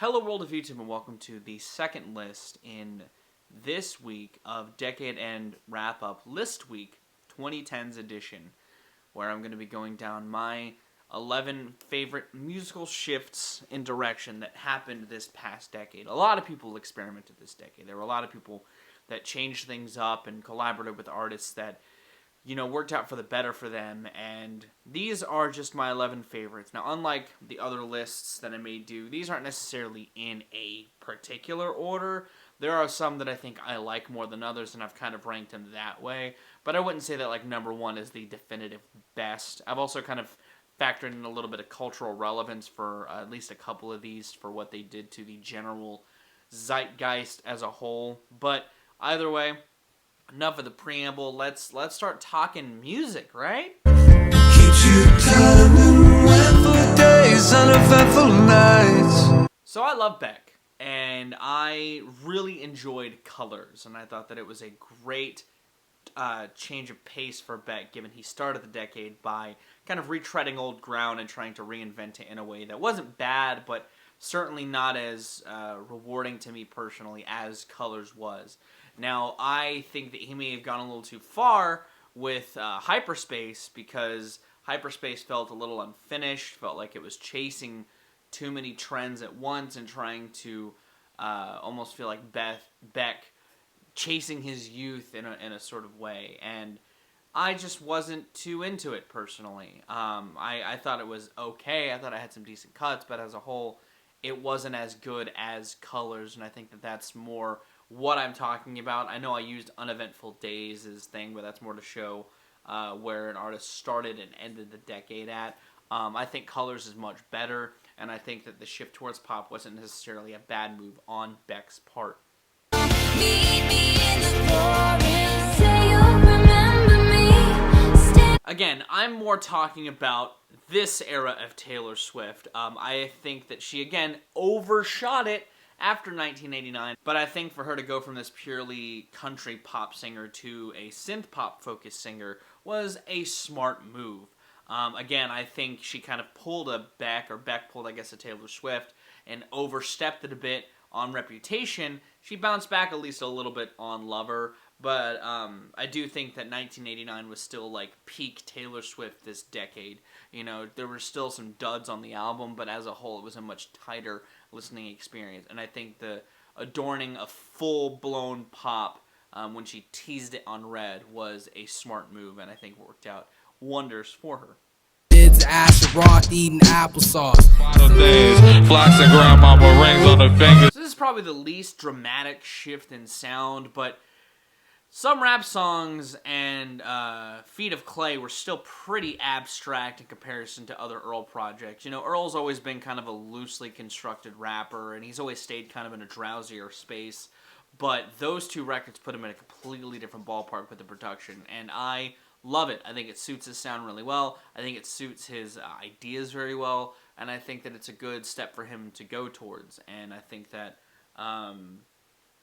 Hello world of YouTube and welcome to the second list in this week of Decade End Wrap-Up List Week 2010s edition, where I'm going to be going down my 11 favorite musical shifts in direction that happened this past decade. A lot of people experimented this decade. There were a lot of people that changed things up and collaborated with artists that, you know, worked out for the better for them, and these are just my 11 favorites. Now, unlike the other lists that I may do, these aren't necessarily in a particular order. There are some that I think I like more than others, and I've kind of ranked them that way, but I wouldn't say that, like, number one is the definitive best. I've also kind of factored in a little bit of cultural relevance for at least a couple of these for what they did to the general zeitgeist as a whole, but either way, enough of the preamble. Let's start talking music, right? Keeps you turning wet days and eventful nights. So I love Beck, and I really enjoyed Colors, and I thought that it was a great change of pace for Beck, given he started the decade by kind of retreading old ground and trying to reinvent it in a way that wasn't bad, but certainly not as rewarding to me personally as Colors was. Now, I think that he may have gone a little too far with Hyperspace, because Hyperspace felt a little unfinished, felt like it was chasing too many trends at once and trying to almost feel like Beck chasing his youth in a sort of way, and I just wasn't too into it personally. I thought it was okay, I thought I had some decent cuts, but as a whole, it wasn't as good as Colors, and I think that that's more what I'm talking about. I know I used Uneventful Days as thing, but that's more to show where an artist started and ended the decade at. I think Colors is much better, and I think that the shift towards pop wasn't necessarily a bad move on Beck's part. Meet me in the forest, say you'll remember me. Again, I'm more talking about this era of Taylor Swift. I think that she, again, overshot it after 1989, but I think for her to go from this purely country pop singer to a synth pop focused singer was a smart move. Again, I think she kind of pulled a Beck, or Beck pulled, I guess, a Taylor Swift, and overstepped it a bit on Reputation. She bounced back at least a little bit on Lover, but I do think that 1989 was still like peak Taylor Swift this decade. You know, there were still some duds on the album, but as a whole it was a much tighter listening experience, and I think the adorning of full-blown pop when she teased it on Red was a smart move, and I think worked out wonders for her. It's Asher Roth eating applesauce. Final days, flocks and grandmama rings on her fingers. So this is probably the least dramatic shift in sound, but some rap songs and Feet of Clay were still pretty abstract in comparison to other Earl projects. You know, Earl's always been kind of a loosely constructed rapper, and he's always stayed kind of in a drowsier space, but those two records put him in a completely different ballpark with the production, and I love it. I think it suits his sound really well. I think it suits his ideas very well, and I think that it's a good step for him to go towards, and I think that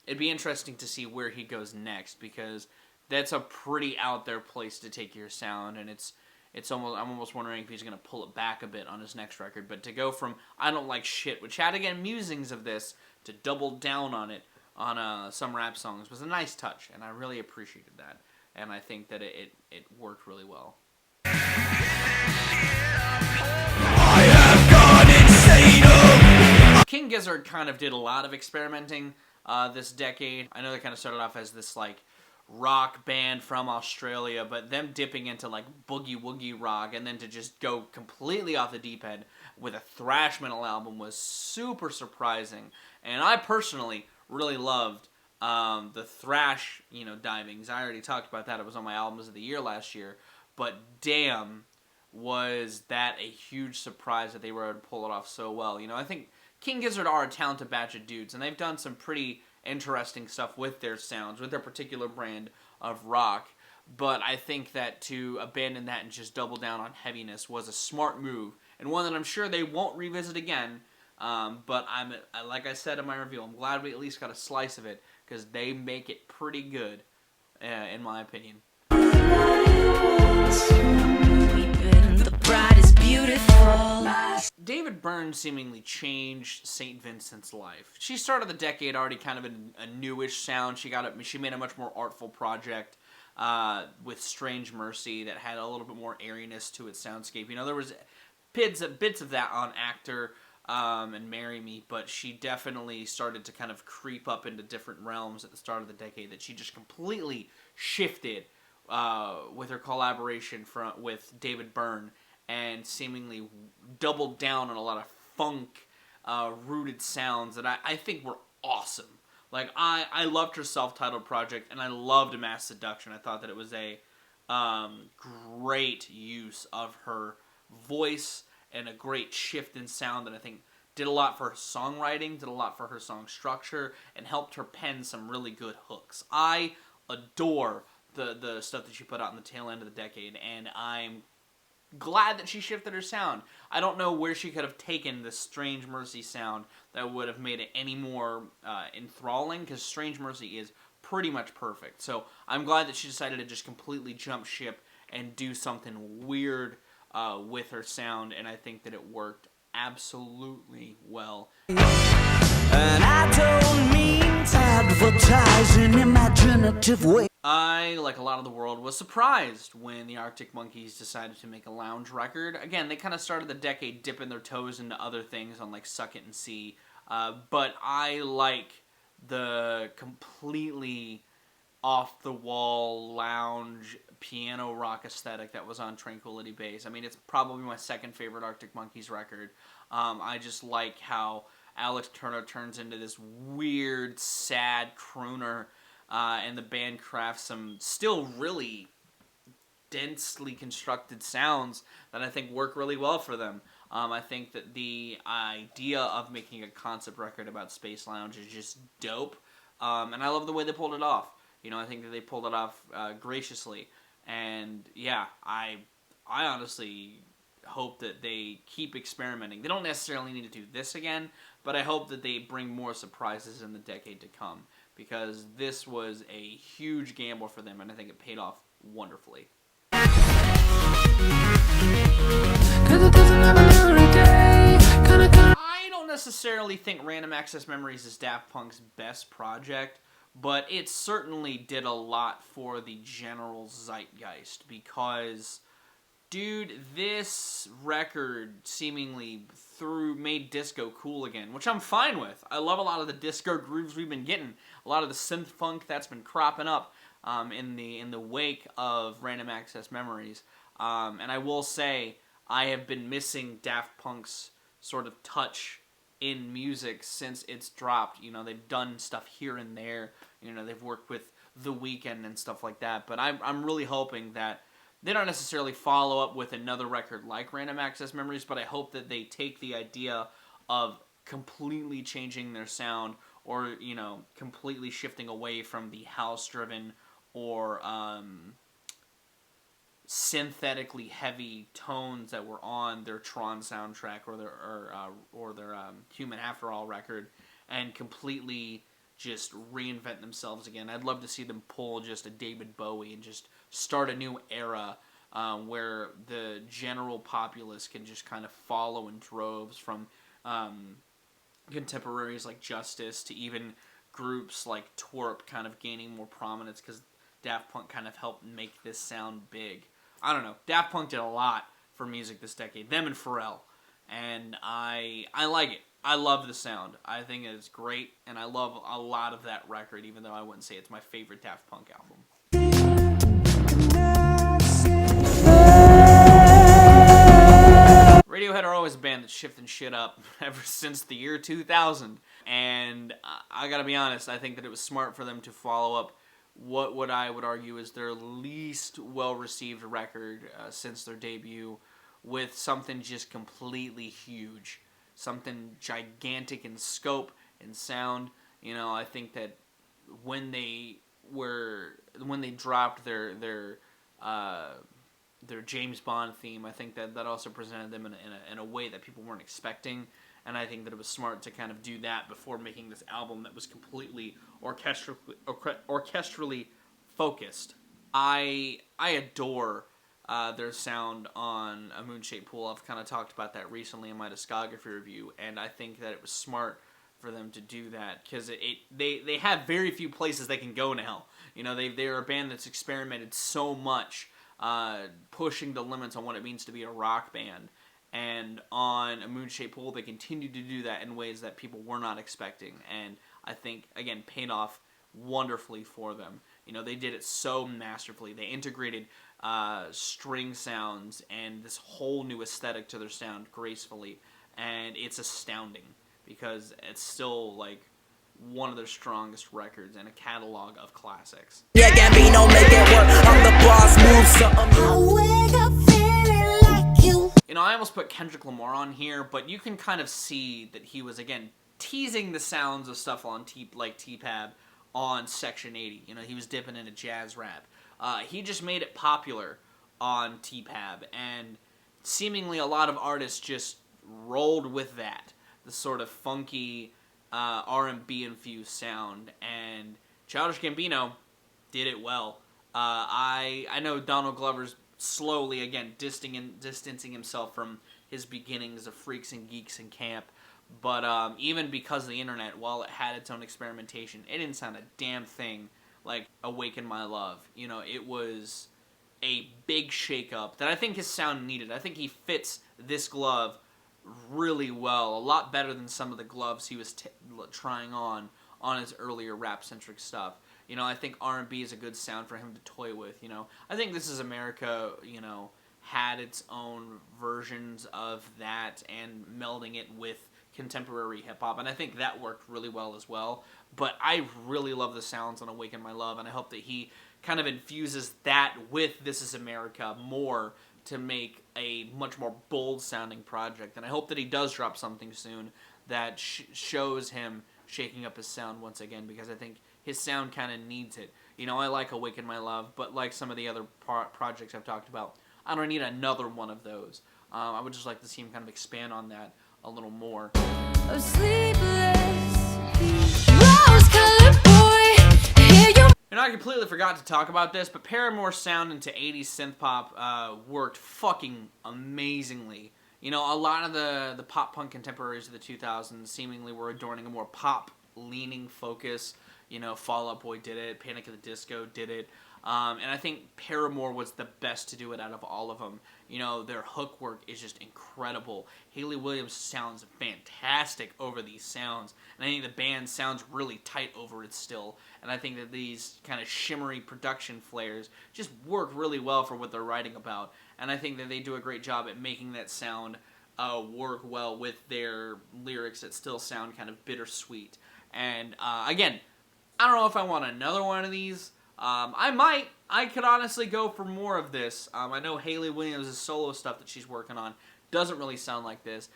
it'd be interesting to see where he goes next, because that's a pretty out there place to take your sound, and I'm almost wondering if he's going to pull it back a bit on his next record. But to go from I Don't Like Shit, which had, again, musings of this, to double down on it on some rap songs was a nice touch, and I really appreciated that. And I think that it worked really well. King Gizzard kind of did a lot of experimenting this decade. I know they kind of started off as this like rock band from Australia, but them dipping into like boogie woogie rock, and then to just go completely off the deep end with a thrash metal album was super surprising. And I personally really loved the thrash, divings. I already talked about that. It was on my albums of the year last year, but damn, was that a huge surprise that they were able to pull it off so well. I think King Gizzard are a talented batch of dudes, and they've done some pretty interesting stuff with their sounds, with their particular brand of rock, but I think that to abandon that and just double down on heaviness was a smart move, and one that I'm sure they won't revisit again, but like I said in my review, I'm glad we at least got a slice of it, because they make it pretty good, in my opinion. The brightest beautiful. David Byrne seemingly changed St. Vincent's life. She started the decade already kind of in a newish sound. She made a much more artful project with Strange Mercy that had a little bit more airiness to its soundscape. You know, there was bits of that on Actor and Marry Me, but she definitely started to kind of creep up into different realms at the start of the decade that she just completely shifted with her collaboration with David Byrne, and seemingly doubled down on a lot of funk rooted sounds that I think were awesome. Like, I loved her self-titled project, and I loved Mass Seduction. I thought that it was a great use of her voice and a great shift in sound that I think did a lot for her songwriting, did a lot for her song structure, and helped her pen some really good hooks. I adore the stuff that she put out in the tail end of the decade, and I'm glad that she shifted her sound. I don't know where she could have taken the Strange Mercy sound that would have made it any more enthralling, because Strange Mercy is pretty much perfect. So I'm glad that she decided to just completely jump ship and do something weird with her sound, and I think that it worked absolutely well. And I don't mean to advertise in imaginative way. I, like a lot of the world, was surprised when the Arctic Monkeys decided to make a lounge record. Again, they kind of started the decade dipping their toes into other things on like Suck It and See, but I like the completely off-the-wall lounge piano rock aesthetic that was on Tranquility Base. I mean, it's probably my second favorite Arctic Monkeys record. I just like how Alex Turner turns into this weird, sad crooner, and the band crafts some still really densely constructed sounds that I think work really well for them. I think that the idea of making a concept record about Space Lounge is just dope, and I love the way they pulled it off. You know, I think that they pulled it off graciously, and yeah, I honestly hope that they keep experimenting. They don't necessarily need to do this again, but I hope that they bring more surprises in the decade to come, because this was a huge gamble for them, and I think it paid off wonderfully. I don't necessarily think Random Access Memories is Daft Punk's best project, but it certainly did a lot for the general zeitgeist, because, dude, this record seemingly made disco cool again, which I'm fine with. I love a lot of the disco grooves we've been getting, a lot of the synth funk that's been cropping up in the wake of Random Access Memories. And I will say, I have been missing Daft Punk's sort of touch in music since it's dropped. You know, they've done stuff here and there. You know, they've worked with The Weeknd and stuff like that. But I'm really hoping that they don't necessarily follow up with another record like Random Access Memories, but I hope that they take the idea of completely changing their sound, or, you know, completely shifting away from the house-driven or synthetically heavy tones that were on their Tron soundtrack or their Human After All record, and completely just reinvent themselves again. I'd love to see them pull just a David Bowie and just start a new era where the general populace can just kind of follow in droves, from contemporaries like Justice to even groups like Twerp kind of gaining more prominence, because Daft Punk kind of helped make this sound big. I don't know. Daft Punk did a lot for music this decade. Them and Pharrell. And I like it. I love the sound. I think it's great, and I love a lot of that record, even though I wouldn't say it's my favorite Daft Punk album. Radiohead are always a band that's shifting shit up ever since the year 2000. And I gotta be honest, I think that it was smart for them to follow up what I would argue is their least well-received record since their debut with something just completely huge. Something gigantic in scope and sound. You know, I think that when they dropped their James Bond theme, I think that also presented them in a way that people weren't expecting, and I think that it was smart to kind of do that before making this album that was completely orchestrally focused. I adore their sound on A Moon-Shaped Pool. I've kind of talked about that recently in my discography review, and I think that it was smart for them to do that, because they have very few places they can go now. You know, they're a band that's experimented so much, pushing the limits on what it means to be a rock band. And on A Moon-Shaped Pool, they continue to do that in ways that people were not expecting. And I think, again, paid off wonderfully for them. You know, they did it so masterfully. They integrated string sounds and this whole new aesthetic to their sound gracefully. And it's astounding, because it's still, like, one of their strongest records and a catalog of classics. Yeah, Gambino, make it work. I'm the boss, move something. I wake up feeling like you. You know, I almost put Kendrick Lamar on here, but you can kind of see that he was, again, teasing the sounds of stuff on T-Pab on Section 80. You know, he was dipping into jazz rap. He just made it popular on T-Pab, and seemingly a lot of artists just rolled with that. The sort of funky R&B infused sound, and Childish Gambino did it well. I know Donald Glover's slowly, again, distancing himself from his beginnings of Freaks and Geeks and Camp, but even because of the internet, while it had its own experimentation, it didn't sound a damn thing like Awaken My Love. You know, it was a big shakeup that I think his sound needed. I think he fits this glove really well, a lot better than some of the gloves he was trying on his earlier rap-centric stuff. You know, I think R&B is a good sound for him to toy with, you know. I think This Is America, you know, had its own versions of that and melding it with contemporary hip-hop, and I think that worked really well as well. But I really love the sounds on Awaken My Love, and I hope that he kind of infuses that with This Is America more to make a much more bold-sounding project. And I hope that he does drop something soon that shows him shaking up his sound once again, because I think his sound kind of needs it. You know, I like Awaken My Love, but like some of the other projects I've talked about, I don't need another one of those. I would just like to see him kind of expand on that a little more. A sleepless, rose-colored boy. Hear you. And I completely forgot to talk about this, but Paramore's sound into 80s synth pop worked fucking amazingly. You know, a lot of the pop punk contemporaries of the 2000s seemingly were adorning a more pop-leaning focus. You know, Fall Out Boy did it, Panic at the Disco did it, and I think Paramore was the best to do it out of all of them. You know, their hook work is just incredible. Hayley Williams sounds fantastic over these sounds, and I think the band sounds really tight over it still, and I think that these kind of shimmery production flares just work really well for what they're writing about, and I think that they do a great job at making that sound work well with their lyrics that still sound kind of bittersweet. And again, I don't know if I want another one of these. I could honestly go for more of this. I know Hayley Williams' solo stuff that she's working on doesn't really sound like this,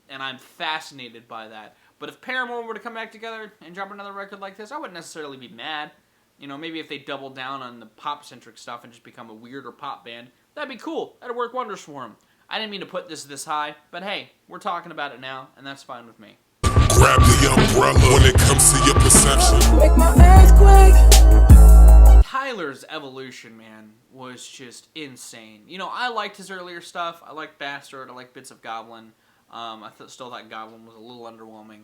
and I'm fascinated by that. But if Paramore were to come back together and drop another record like this, I wouldn't necessarily be mad. You know, maybe if they double down on the pop-centric stuff and just become a weirder pop band, that'd be cool. That'd work wonders for them. I didn't mean to put this high, but hey, we're talking about it now, and that's fine with me. Grab the umbrella when it comes to your perception. Make my earthquake. Tyler's evolution, man, was just insane. You know, I liked his earlier stuff. I liked Bastard. I liked bits of Goblin. I still thought Goblin was a little underwhelming.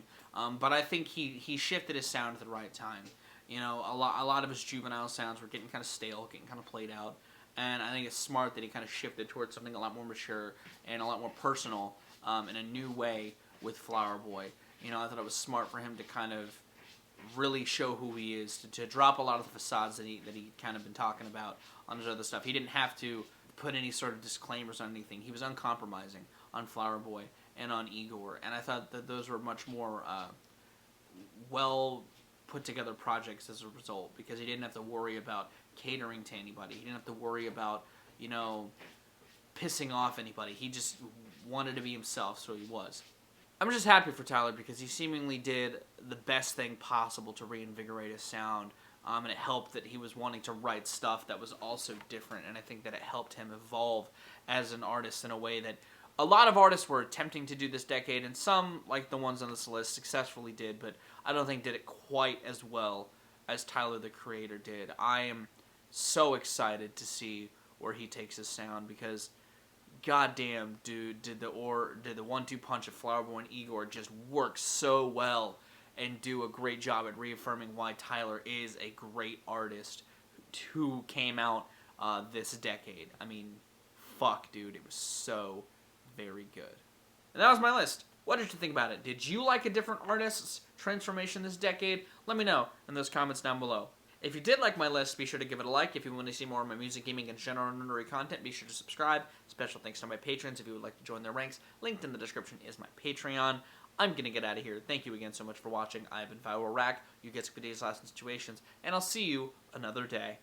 But I think he shifted his sound at the right time. You know, a lot of his juvenile sounds were getting kind of stale, getting kind of played out. And I think it's smart that he kind of shifted towards something a lot more mature and a lot more personal in a new way with Flower Boy. You know, I thought it was smart for him to kind of really show who he is, to drop a lot of the facades that he kind of been talking about on his other stuff. He didn't have to put any sort of disclaimers on anything. He was uncompromising on Flower Boy and on Igor, and I thought that those were much more well put together projects as a result, because he didn't have to worry about catering to anybody. He didn't have to worry about, you know, pissing off anybody. He just wanted to be himself, so he was. I'm just happy for Tyler, because he seemingly did the best thing possible to reinvigorate his sound, and it helped that he was wanting to write stuff that was also different, and I think that it helped him evolve as an artist in a way that a lot of artists were attempting to do this decade, and some, like the ones on this list, successfully did, but I don't think did it quite as well as Tyler, the Creator, did. I am so excited to see where he takes his sound, because goddamn, dude, did the 1-2 punch of Flower Boy and Igor just work so well and do a great job at reaffirming why Tyler is a great artist who came out this decade. I mean, fuck, dude, it was so very good. And that was my list. What did you think about it? Did you like a different artist's transformation this decade? Let me know in those comments down below. If you did like my list, be sure to give it a like. If you want to see more of my music, gaming, and general nerdery content, be sure to subscribe. Special thanks to my patrons if you would like to join their ranks. Linked in the description is my Patreon. I'm going to get out of here. Thank you again so much for watching. I've been Viral Rack. You get some days, last, and situations, and I'll see you another day.